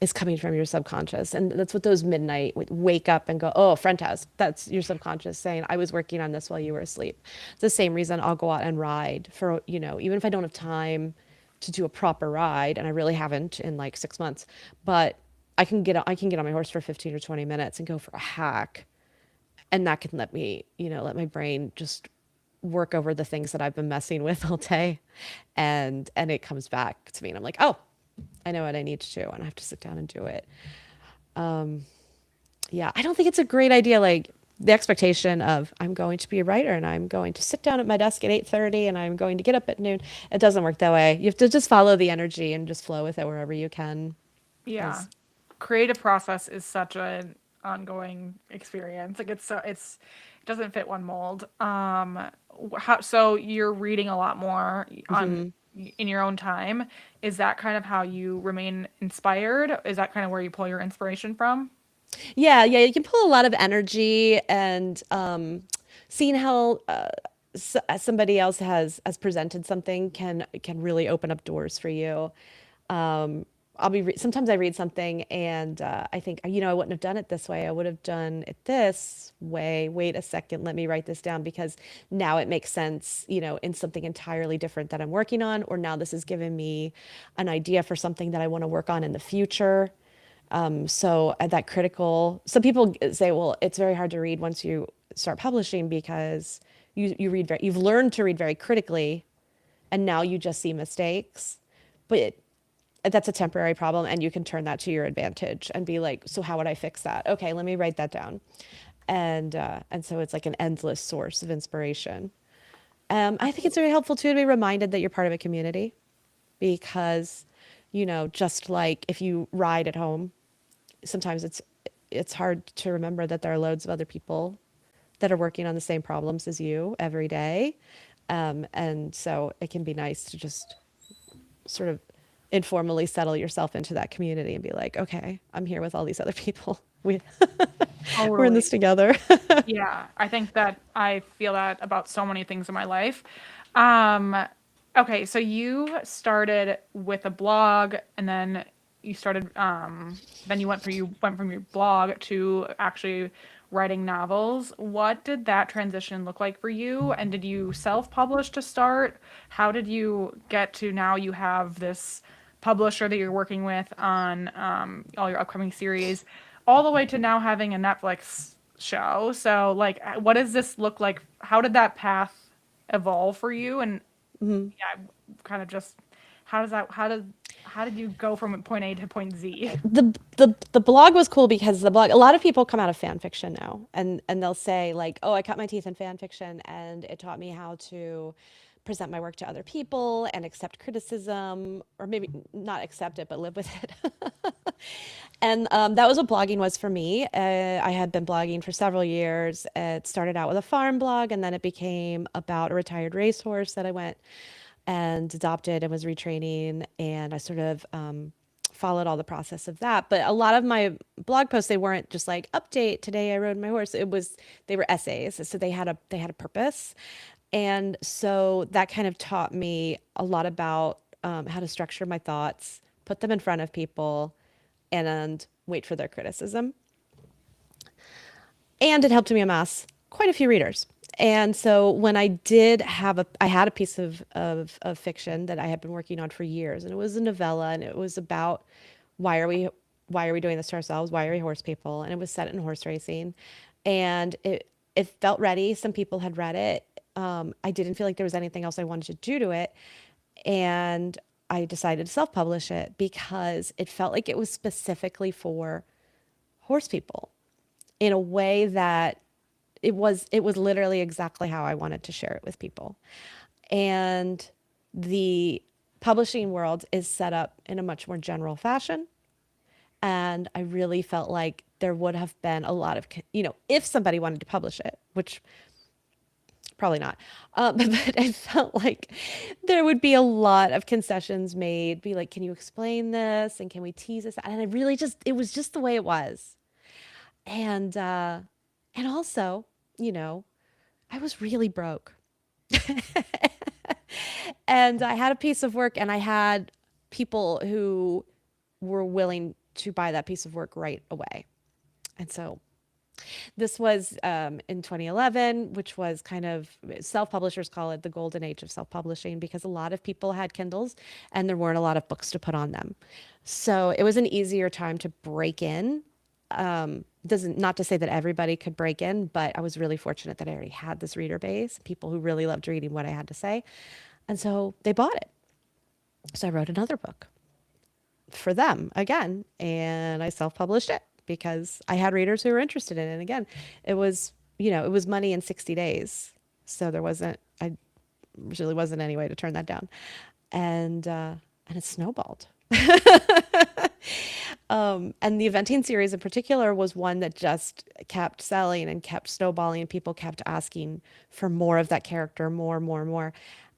Speaker 2: is coming from your subconscious. And that's what those midnight wake up and go, oh, friend house. That's your subconscious saying, I was working on this while you were asleep. It's the same reason I'll go out and ride for, even if I don't have time to do a proper ride, and I really haven't in like 6 months, but I can get on my horse for 15 or 20 minutes and go for a hack. And that can let me, let my brain just work over the things that I've been messing with all day. And it comes back to me and I'm like, oh, I know what I need to do, and I have to sit down and do it. Yeah, I don't think it's a great idea. Like the expectation of I'm going to be a writer and I'm going to sit down at my desk at 8:30 and I'm going to get up at noon. It doesn't work that way. You have to just follow the energy and just flow with it wherever you can.
Speaker 1: Yeah.
Speaker 2: Because
Speaker 1: Creative process is such an ongoing experience. Like it doesn't fit one mold. So you're reading a lot more on in your own time. Is that kind of how you remain inspired? Is that kind of where you pull your inspiration from?
Speaker 2: yeah, you can pull a lot of energy and seeing how somebody else has presented something can really open up doors for you. Sometimes I read something and I think, I wouldn't have done it this way. I would have done it this way. Wait a second, let me write this down because now it makes sense, in something entirely different that I'm working on, or now this has given me an idea for something that I want to work on in the future. So that critical, some people say, well, it's very hard to read once you start publishing because you've learned to read very critically and now you just see mistakes. But that's a temporary problem and you can turn that to your advantage and be like, so how would I fix that? Okay, let me write that down. And so it's like an endless source of inspiration. I think it's very helpful too to be reminded that you're part of a community because, just like if you ride at home, sometimes it's hard to remember that there are loads of other people that are working on the same problems as you every day. And so it can be nice to just sort of informally settle yourself into that community and be like, okay, I'm here with all these other people. We're in
Speaker 1: Totally.
Speaker 2: this together.
Speaker 1: Yeah, I think that I feel that about so many things in my life. Um, okay, so you started with a blog and then then you went from your blog to actually writing novels. What did that transition look like for you? And did you self-publish to start? How did you get to now you have this publisher that you're working with on all your upcoming series, all the way to now having a Netflix show? So, like, what does this look like? How did that path evolve for you? And yeah, kind of just how does that how did you go from point A to point Z?
Speaker 2: The blog was cool because the blog, a lot of people come out of fan fiction now and they'll say like, oh, I cut my teeth in fan fiction and it taught me how to present my work to other people and accept criticism, or maybe not accept it but live with it. And that was what blogging was for me. I had been blogging for several years. It started out with a farm blog, and then it became about a retired racehorse that I went and adopted and was retraining. And I sort of followed all the process of that. But a lot of my blog posts, they weren't just like update today I rode my horse. They were essays, so they had a purpose. And so that kind of taught me a lot about how to structure my thoughts, put them in front of people, and wait for their criticism. And it helped me amass quite a few readers. And so when I had a piece of fiction that I had been working on for years, and it was a novella, and it was about why are we why are we doing this to ourselves? Why are we horse people? And it was set in horse racing, and it felt ready. Some people had read it. I didn't feel like there was anything else I wanted to do to it, and I decided to self-publish it because it felt like it was specifically for horse people in a way that it was literally exactly how I wanted to share it with people. And the publishing world is set up in a much more general fashion. And I really felt like there would have been a lot of, if somebody wanted to publish it, which probably not. But I felt like there would be a lot of concessions made. Be like, can you explain this? And can we tease this? And I really just, it was just the way it was. And, uh, and also, you know, I was really broke. And I had a piece of work and I had people who were willing to buy that piece of work right away. And so this was in 2011, which was kind of self-publishers call it the golden age of self-publishing because a lot of people had Kindles and there weren't a lot of books to put on them. So it was an easier time to break in. Doesn't not to say that everybody could break in, but I was really fortunate that I already had this reader base, people who really loved reading what I had to say. And so they bought it. So I wrote another book for them again, and I self-published it because I had readers who were interested in it. And again, it was, it was money in 60 days. So I really wasn't any way to turn that down. And it snowballed. And the eventing series in particular was one that just kept selling and kept snowballing, and people kept asking for more of that character, more, more, more.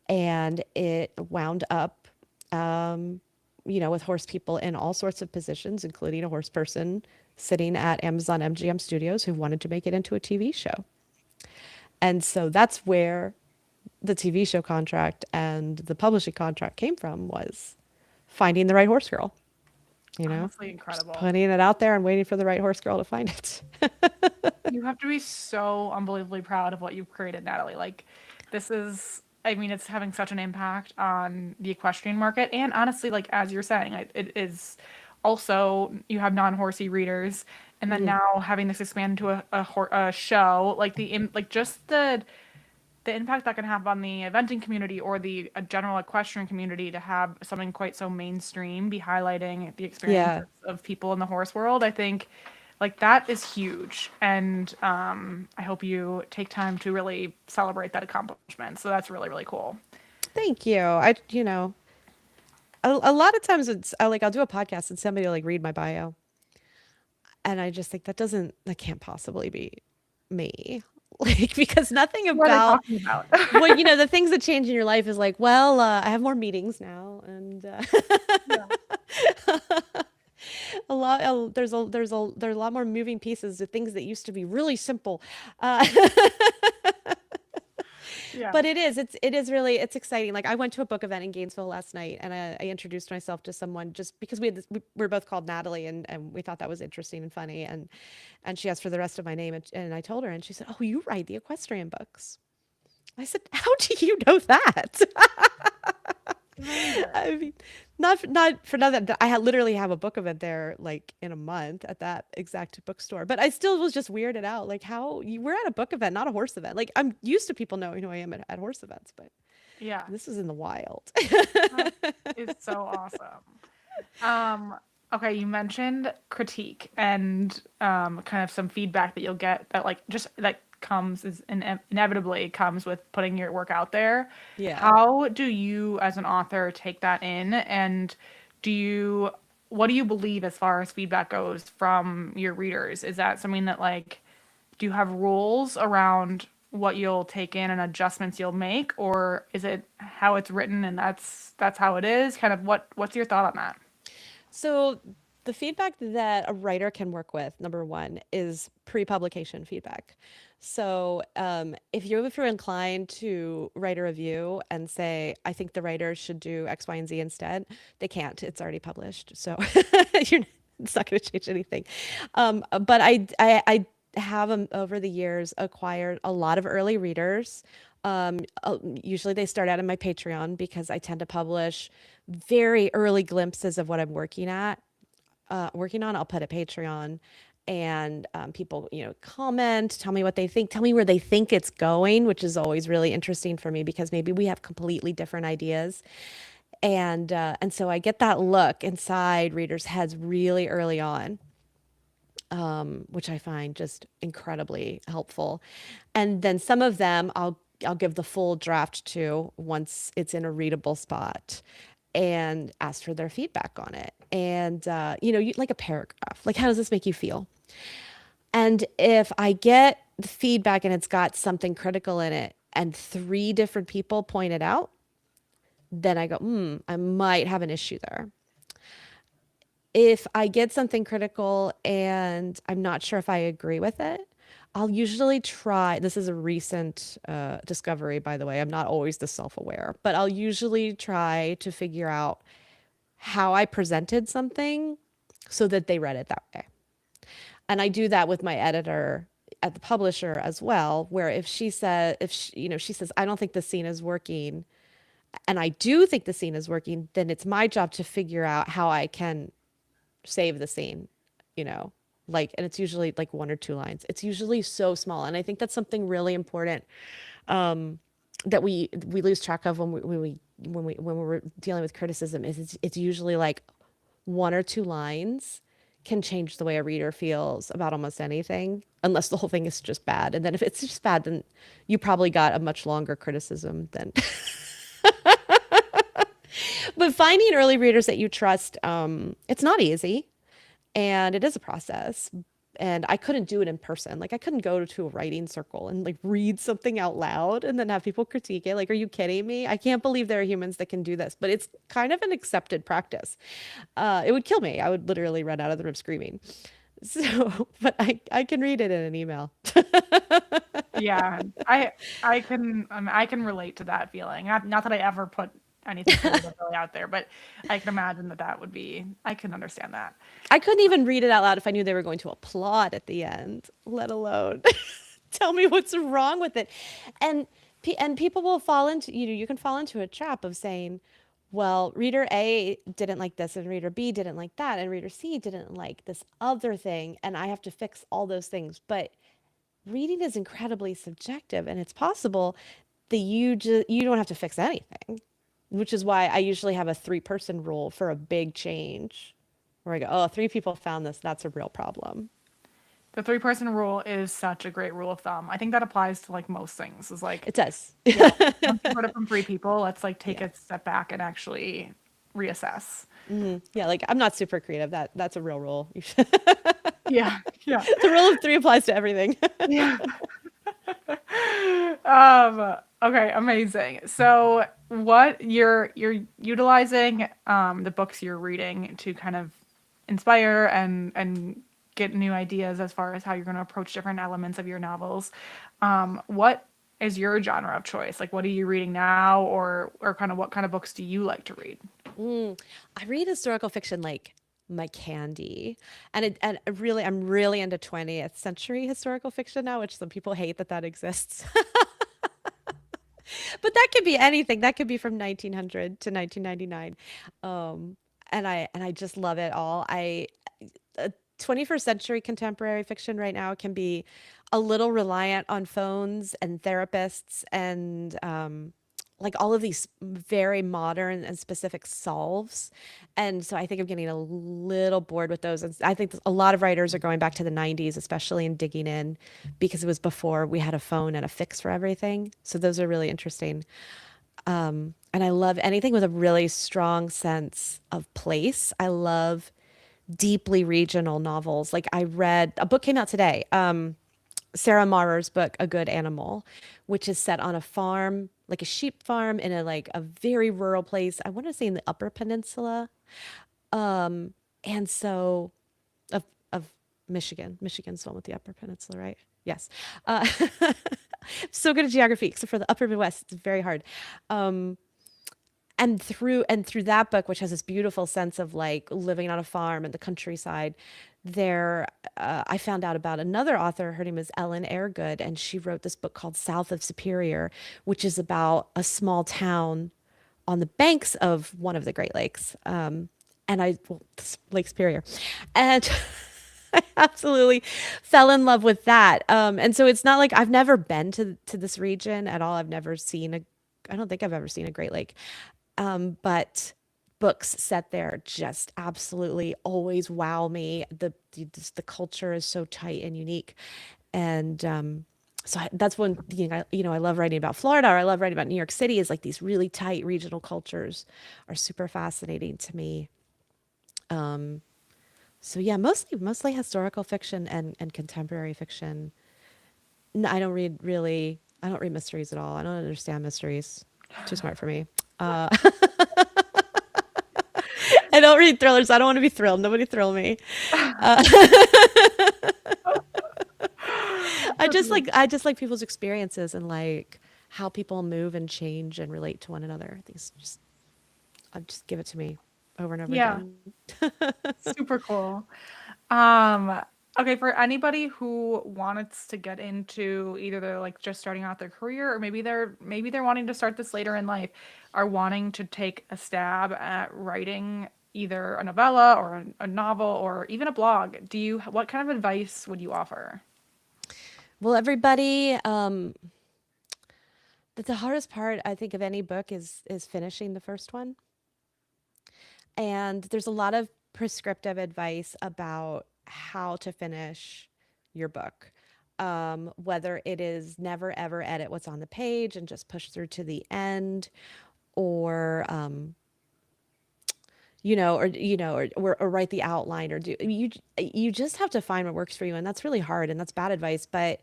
Speaker 2: And it wound up, with horse people in all sorts of positions, including a horse person sitting at Amazon MGM Studios who wanted to make it into a TV show. And so that's where the TV show contract and the publishing contract came from, was finding the right horse girl,
Speaker 1: Honestly,
Speaker 2: just
Speaker 1: incredible.
Speaker 2: putting it out there and waiting for the right horse girl to find it.
Speaker 1: You have to be so unbelievably proud of what you've created, Natalie. Like, this is, I mean, it's having such an impact on the equestrian market. And honestly, like, as you're saying, it is also, you have non-horsey readers. And then
Speaker 2: Mhm.
Speaker 1: now having this expand into a show, like, like, just the impact that can have on the eventing community or the general equestrian community to have something quite so mainstream be highlighting the experiences
Speaker 2: Yeah.
Speaker 1: of people in the horse world, I think like that is huge. And I hope you take time to really celebrate that accomplishment. So that's really, really cool.
Speaker 2: Thank you. A lot of times I'll do a podcast and somebody will like read my bio. And I just think that can't possibly be me. Like, because nothing
Speaker 1: What are they
Speaker 2: about,
Speaker 1: talking about?
Speaker 2: well, the things that change in your life is like, well, I have more meetings now, and
Speaker 1: Yeah.
Speaker 2: there's a lot more moving pieces to things that used to be really simple. Uh,
Speaker 1: Yeah.
Speaker 2: but it is really, it's exciting. Like I went to a book event in Gainesville last night, and I introduced myself to someone just because we were both called Natalie, and we thought that was interesting and funny, and she asked for the rest of my name, and I told her, and she said, "Oh, you write the equestrian books." I said, "How do you know that?"
Speaker 1: Amazing.
Speaker 2: I mean, not for nothing. I literally have a book event there, like in a month at that exact bookstore. But I still was just weirded out, like how we're at a book event, not a horse event. Like I'm used to people knowing who I am at horse events, but
Speaker 1: Yeah.
Speaker 2: this is in the wild.
Speaker 1: That is so awesome. Um, okay, you mentioned critique and kind of some feedback that you'll get that like just that comes is inevitably comes with putting your work out there.
Speaker 2: Yeah.
Speaker 1: How do you as an author take that in and do you what do you believe as far as feedback goes from your readers? Is that something that like do you have rules around what you'll take in and adjustments you'll make or is it how it's written and that's how it is? Kind of what's your thought on that?
Speaker 2: So the feedback that a writer can work with, number one, is pre-publication feedback. So if you're inclined to write a review and say, I think the writer should do X, Y, and Z instead, they can't. It's already published. So you're, it's not going to change anything. But I have over the years acquired a lot of early readers. Usually they start out in my Patreon because I tend to publish very early glimpses of what I'm working on. I'll put a Patreon and people, comment, tell me what they think, tell me where they think it's going, which is always really interesting for me because maybe we have completely different ideas. And so I get that look inside readers' heads really early on, which I find just incredibly helpful. And then some of them I'll give the full draft to once it's in a readable spot and ask for their feedback on it. And like a paragraph, like how does this make you feel? And if I get the feedback and it's got something critical in it, and three different people point it out, then I go, I might have an issue there. If I get something critical and I'm not sure if I agree with it, I'll usually try. This is a recent discovery, by the way. I'm not always this self aware, but I'll usually try to figure out how I presented something so that they read it that way. And I do that with my editor at the publisher as well, where if she said, if she, she says, I don't think the scene is working, and I do think the scene is working, then it's my job to figure out how I can save the scene, you know, like, and it's usually like one or two lines. It's usually so small. And I think that's something really important that we lose track of when we're dealing with criticism is it's usually like one or two lines can change the way a reader feels about almost anything, unless the whole thing is just bad. And then if it's just bad, then you probably got a much longer criticism than. But finding early readers that you trust, it's not easy, and it is a process. And I couldn't do it in person. Like I couldn't go to a writing circle and like read something out loud and then have people critique it. Like, are you kidding me? I can't believe there are humans that can do this. But it's kind of an accepted practice. It would kill me. I would literally run out of the room screaming. So, but I can read it in an email.
Speaker 1: Yeah, I can relate to that feeling. Not that I ever put anything really out there, but I can imagine that that would be. I can understand that.
Speaker 2: I couldn't even read it out loud if I knew they were going to applaud at the end, let alone tell me what's wrong with it. And and people will fall into, you can fall into a trap of saying, well, reader A didn't like this and reader B didn't like that and reader C didn't like this other thing and I have to fix all those things. But reading is incredibly subjective and it's possible that you don't have to fix anything, which is why I usually have a three-person rule for a big change where I go, oh, three people found this. That's a real problem.
Speaker 1: The three-person rule is such a great rule of thumb. I think that applies to like most things. Is like,
Speaker 2: It does.
Speaker 1: yeah, once you've heard it from three people, let's like take
Speaker 2: Yeah.
Speaker 1: a step back and actually reassess.
Speaker 2: Yeah, like I'm not super creative. That's a real rule.
Speaker 1: Yeah, yeah,
Speaker 2: The rule of three applies to everything.
Speaker 1: yeah. Okay, amazing. So what you're utilizing the books you're reading to kind of inspire and get new ideas as far as how you're going to approach different elements of your novels. What is your genre of choice? Like what are you reading now or kind of what kind of books do you like to read?
Speaker 2: I read historical fiction like my candy, and really, I'm really into 20th century historical fiction now, which some people hate that exists. But that could be anything. That could be from 1900 to 1999. And I just love it all. 21st century contemporary fiction right now can be a little reliant on phones and therapists and like all of these very modern and specific solves. And so I think I'm getting a little bored with those. And I think a lot of writers are going back to the 90s, especially in digging in because it was before we had a phone and a fix for everything. So those are really interesting. And I love anything with a really strong sense of place. I love deeply regional novels. Like I read a book came out today, Sarah Marer's book, A Good Animal, which is set on a farm, like a sheep farm in a like a very rural place. I want to say in the Upper Peninsula. And so of Michigan. Michigan's the one with the Upper Peninsula, right? Yes. So good at geography, except for the Upper Midwest. It's very hard. And through that book, which has this beautiful sense of like living on a farm in the countryside, there I found out about another author. Her name is Ellen Airgood, and she wrote this book called South of Superior, which is about a small town on the banks of one of the Great Lakes. Lake Superior, and I absolutely fell in love with that. And so it's not like I've never been to this region at all. I've never seen I don't think I've ever seen a Great Lake. But books set there just absolutely always wow me. The culture is so tight and unique, and that's one thing I love writing about Florida, or I love writing about New York City. Is like these really tight regional cultures are super fascinating to me. So yeah, mostly historical fiction and contemporary fiction. I don't read really. I don't read mysteries at all. I don't understand mysteries. Too smart for me. Uh, I don't read thrillers. I don't want to be thrilled. Nobody thrill me. Uh,
Speaker 1: That's amazing.
Speaker 2: I just like people's experiences and like how people move and change and relate to one another. I think it's just just give it to me over and over
Speaker 1: Yeah,
Speaker 2: again.
Speaker 1: super cool. Um, okay, for anybody who wants to get into either they're like just starting out their career or maybe they're wanting to start this later in life, are wanting to take a stab at writing either a novella or a novel or even a blog. What kind of advice would you offer?
Speaker 2: Well, everybody, the hardest part I think of any book is finishing the first one. And there's a lot of prescriptive advice about how to finish your book. Whether it is never ever edit what's on the page and just push through to the end, or or write the outline, or do you just have to find what works for you, and that's really hard, and that's bad advice. But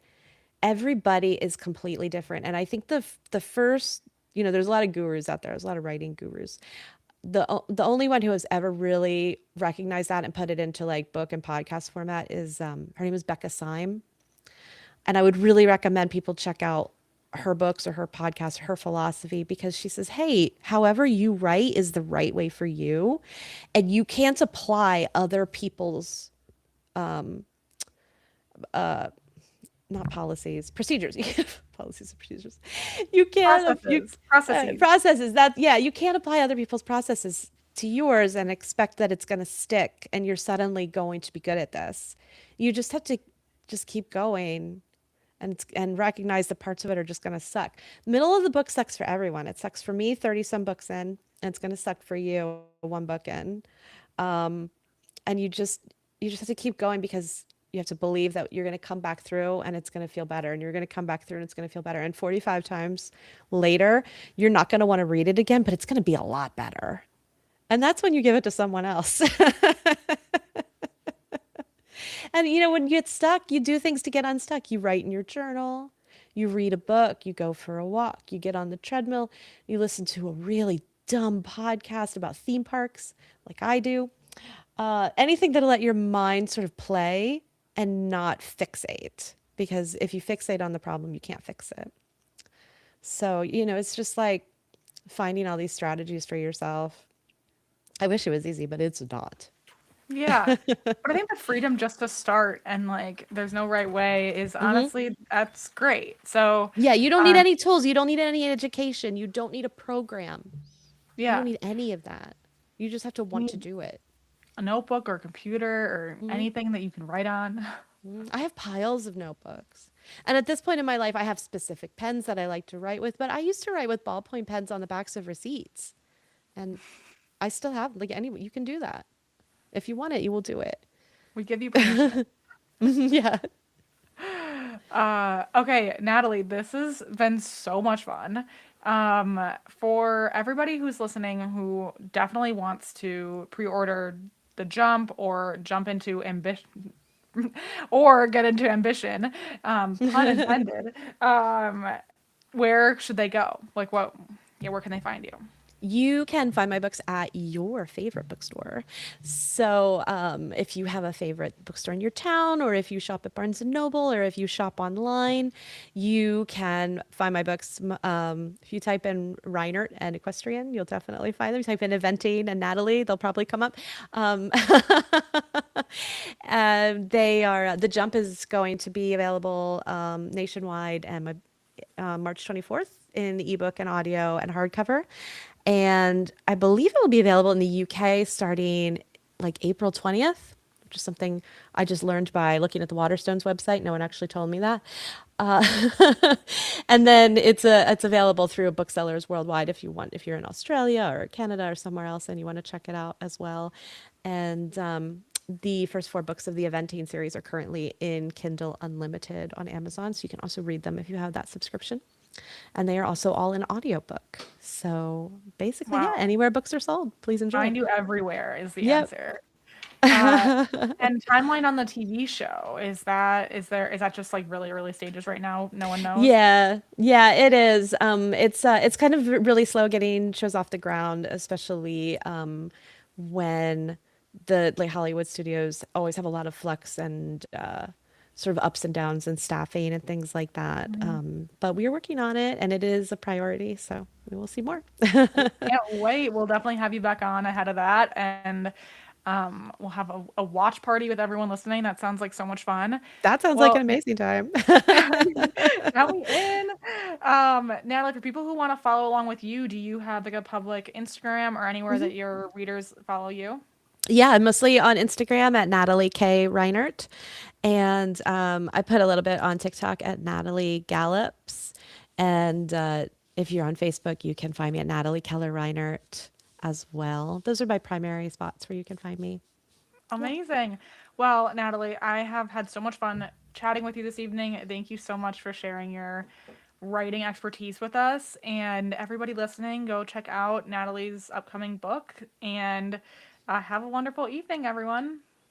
Speaker 2: everybody is completely different, and I think the first, there's a lot of gurus out there. There's a lot of writing gurus. The only one who has ever really recognized that and put it into like book and podcast format is her name is Becca Syme, and I would really recommend people check out her books or her podcast, her philosophy, because she says, hey, however you write is the right way for you, and you can't apply other people's not policies, procedures. Policies and procedures. You can't, you
Speaker 1: Processes.
Speaker 2: processes that, yeah, you can't apply other people's processes to yours and expect that it's going to stick and you're suddenly going to be good at this. You just have to just keep going and recognize the parts of it are just going to suck. Middle of the book sucks for everyone. It sucks for me 30 some books in, and it's going to suck for you one book in. And you just have to keep going because you have to believe that you're going to come back through and it's going to feel better, and you're going to come back through and it's going to feel better, and 45 times later you're not going to want to read it again, but it's going to be a lot better, and that's when you give it to someone else. And when you get stuck, you do things to get unstuck. You write in your journal, you read a book, you go for a walk, you get on the treadmill, you listen to a really dumb podcast about theme parks like I do. Anything that'll let your mind sort of play and not fixate. Because if you fixate on the problem, you can't fix it. So, it's just like finding all these strategies for yourself. I wish it was easy, but it's not.
Speaker 1: Yeah. But I think the freedom just to start and like there's no right way is
Speaker 2: Hmm.
Speaker 1: honestly that's great. So,
Speaker 2: Yeah, you don't need
Speaker 1: um,
Speaker 2: any tools. You don't need any education. You don't need a program. You don't
Speaker 1: yeah,
Speaker 2: need any of that. You just have to
Speaker 1: you
Speaker 2: want to
Speaker 1: need
Speaker 2: do it.
Speaker 1: a notebook or a computer or
Speaker 2: Hmm.
Speaker 1: anything that you can write on.
Speaker 2: I have piles of notebooks. And at this point in my life, I have specific pens that I like to write with, but I used to write with ballpoint pens on the backs of receipts. And I still have, like, any, you can do that. If you want it, you will do it.
Speaker 1: We give you permission.
Speaker 2: Yeah.
Speaker 1: Okay, Natalie, this has been so much fun. For everybody who's listening who definitely wants to pre-order the jump or jump into ambition or get into ambition, pun intended, where should they go? Like what, yeah, where can they find you?
Speaker 2: You can find my books at your favorite bookstore. So, if you have a favorite bookstore in your town, or if you shop at Barnes and Noble, or if you shop online, you can find my books. If you type in Reinert and Equestrian, you'll definitely find them. Type in Eventing and Natalie, they'll probably come up. Um, they are the Jump is going to be available nationwide, and March 24th in ebook and audio and hardcover. And I believe it will be available in the UK starting like April 20th, which is something I just learned by looking at the Waterstones website. No one actually told me that. Uh, and then it's available through booksellers worldwide if you're in Australia or Canada or somewhere else and you want to check it out as well. And the first four books of the Eventing series are currently in Kindle Unlimited on Amazon, so you can also read them if you have that subscription. And they are also all in audiobook. So basically, yeah,
Speaker 1: Wow.
Speaker 2: anywhere books are sold, please enjoy.
Speaker 1: Find you everywhere is the
Speaker 2: Yep.
Speaker 1: answer. Uh, and timeline on the TV show, is that just like really early stages right now? No one knows?
Speaker 2: Yeah, yeah, it is. It's kind of really slow getting shows off the ground, especially when the like Hollywood studios always have a lot of flux and sort of ups and downs and staffing and things like that.
Speaker 1: Mhm.
Speaker 2: But we are working on it, and it is a priority, so we will see more.
Speaker 1: I can't wait. We'll definitely have you back on ahead of that, and we'll have a watch party with everyone listening. That sounds like so much fun.
Speaker 2: That sounds like
Speaker 1: Well,
Speaker 2: an amazing time.
Speaker 1: count me in. Natalie, for people who want to follow along with you, do you have like a public Instagram or anywhere that your readers follow you?
Speaker 2: Yeah, mostly on Instagram at Natalie K. Reinert. And I put a little bit on TikTok at Natalie Gallops. And if you're on Facebook, you can find me at Natalie Keller Reinert as well. Those are my primary spots where you can find me. Yeah.
Speaker 1: Amazing. Well, Natalie, I have had so much fun chatting with you this evening. Thank you so much for sharing your writing expertise with us. And everybody listening, go check out Natalie's upcoming book and have a wonderful evening, everyone.